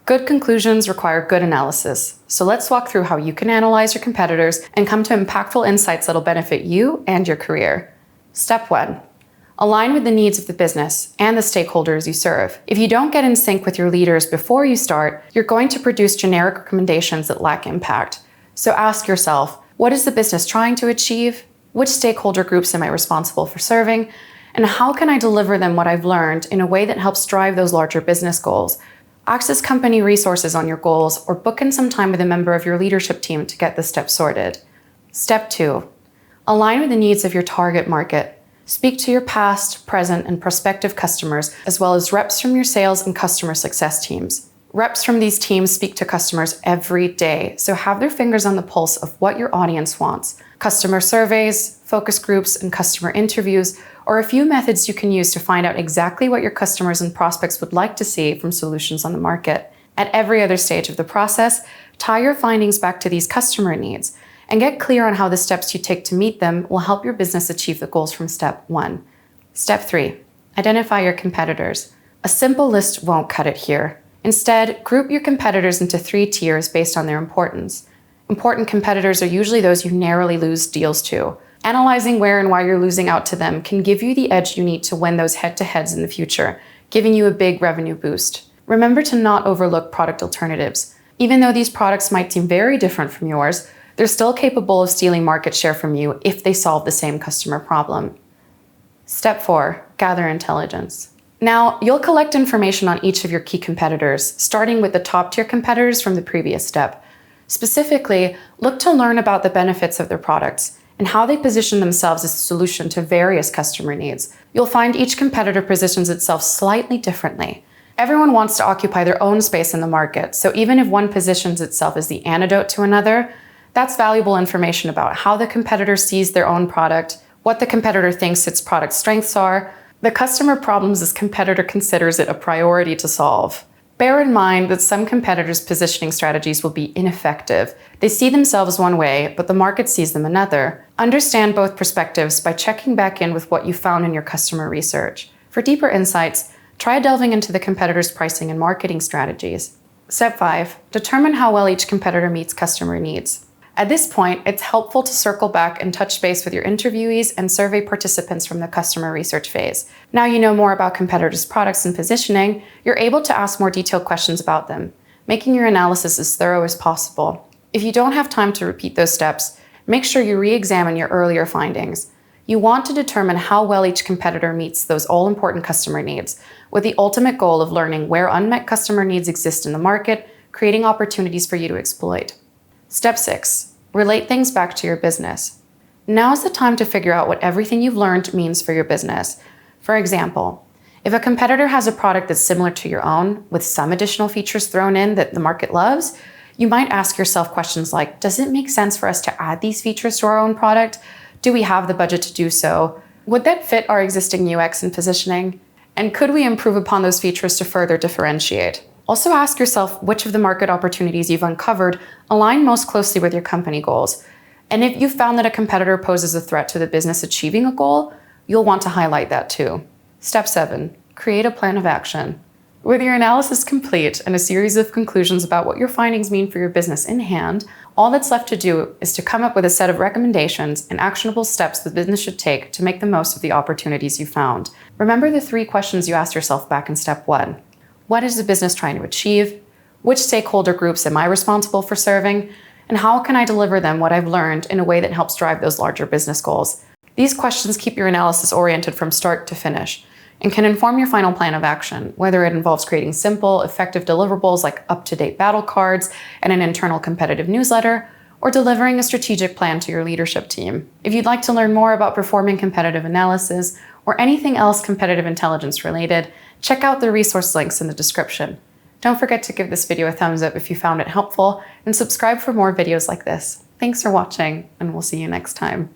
Good conclusions require good analysis. So let's walk through how you can analyze your competitors and come to impactful insights that'll benefit you and your career. Step 1. Align with the needs of the business and the stakeholders you serve. If you don't get in sync with your leaders before you start, you're going to produce generic recommendations that lack impact. So ask yourself, what is the business trying to achieve? Which stakeholder groups am I responsible for serving? And how can I deliver them what I've learned in a way that helps drive those larger business goals? Access company resources on your goals or book in some time with a member of your leadership team to get this step sorted. Step 2. Align with the needs of your target market. Speak to your past, present, and prospective customers, as well as reps from your sales and customer success teams. Reps from these teams speak to customers every day, so have their fingers on the pulse of what your audience wants. Customer surveys, focus groups, and customer interviews are a few methods you can use to find out exactly what your customers and prospects would like to see from solutions on the market. At every other stage of the process, tie your findings back to these customer needs and get clear on how the steps you take to meet them will help your business achieve the goals from step 1. Step 3. Identify your competitors. A simple list won't cut it here. Instead, group your competitors into 3 tiers based on their importance. Important competitors are usually those you narrowly lose deals to. Analyzing where and why you're losing out to them can give you the edge you need to win those head-to-heads in the future, giving you a big revenue boost. Remember to not overlook product alternatives. Even though these products might seem very different from yours, they're still capable of stealing market share from you if they solve the same customer problem. Step 4. Gather intelligence. Now, you'll collect information on each of your key competitors, starting with the top-tier competitors from the previous step. Specifically, look to learn about the benefits of their products and how they position themselves as a solution to various customer needs. You'll find each competitor positions itself slightly differently. Everyone wants to occupy their own space in the market, so even if one positions itself as the antidote to another, that's valuable information about how the competitor sees their own product, what the competitor thinks its product strengths are, the customer problems this competitor considers it a priority to solve. Bear in mind that some competitors' positioning strategies will be ineffective. They see themselves one way, but the market sees them another. Understand both perspectives by checking back in with what you found in your customer research. For deeper insights, try delving into the competitor's pricing and marketing strategies. Step 5. Determine how well each competitor meets customer needs. At this point, it's helpful to circle back and touch base with your interviewees and survey participants from the customer research phase. Now you know more about competitors' products and positioning, you're able to ask more detailed questions about them, making your analysis as thorough as possible. If you don't have time to repeat those steps, make sure you re-examine your earlier findings. You want to determine how well each competitor meets those all-important customer needs, with the ultimate goal of learning where unmet customer needs exist in the market, creating opportunities for you to exploit. Step 6. Relate things back to your business. Now's the time to figure out what everything you've learned means for your business. For example, if a competitor has a product that's similar to your own, with some additional features thrown in that the market loves, you might ask yourself questions like, does it make sense for us to add these features to our own product? Do we have the budget to do so? Would that fit our existing UX and positioning? And could we improve upon those features to further differentiate? Also ask yourself which of the market opportunities you've uncovered align most closely with your company goals. And if you've found that a competitor poses a threat to the business achieving a goal, you'll want to highlight that too. Step 7. Create a plan of action. With your analysis complete and a series of conclusions about what your findings mean for your business in hand, all that's left to do is to come up with a set of recommendations and actionable steps the business should take to make the most of the opportunities you found. Remember the 3 questions you asked yourself back in step 1. What is the business trying to achieve? Which stakeholder groups am I responsible for serving? And how can I deliver them what I've learned in a way that helps drive those larger business goals? These questions keep your analysis oriented from start to finish and can inform your final plan of action, whether it involves creating simple, effective deliverables like up-to-date battle cards and an internal competitive newsletter, or delivering a strategic plan to your leadership team. If you'd like to learn more about performing competitive analysis or anything else competitive intelligence related, check out the resource links in the description. Don't forget to give this video a thumbs up if you found it helpful, and subscribe for more videos like this. Thanks for watching, and we'll see you next time.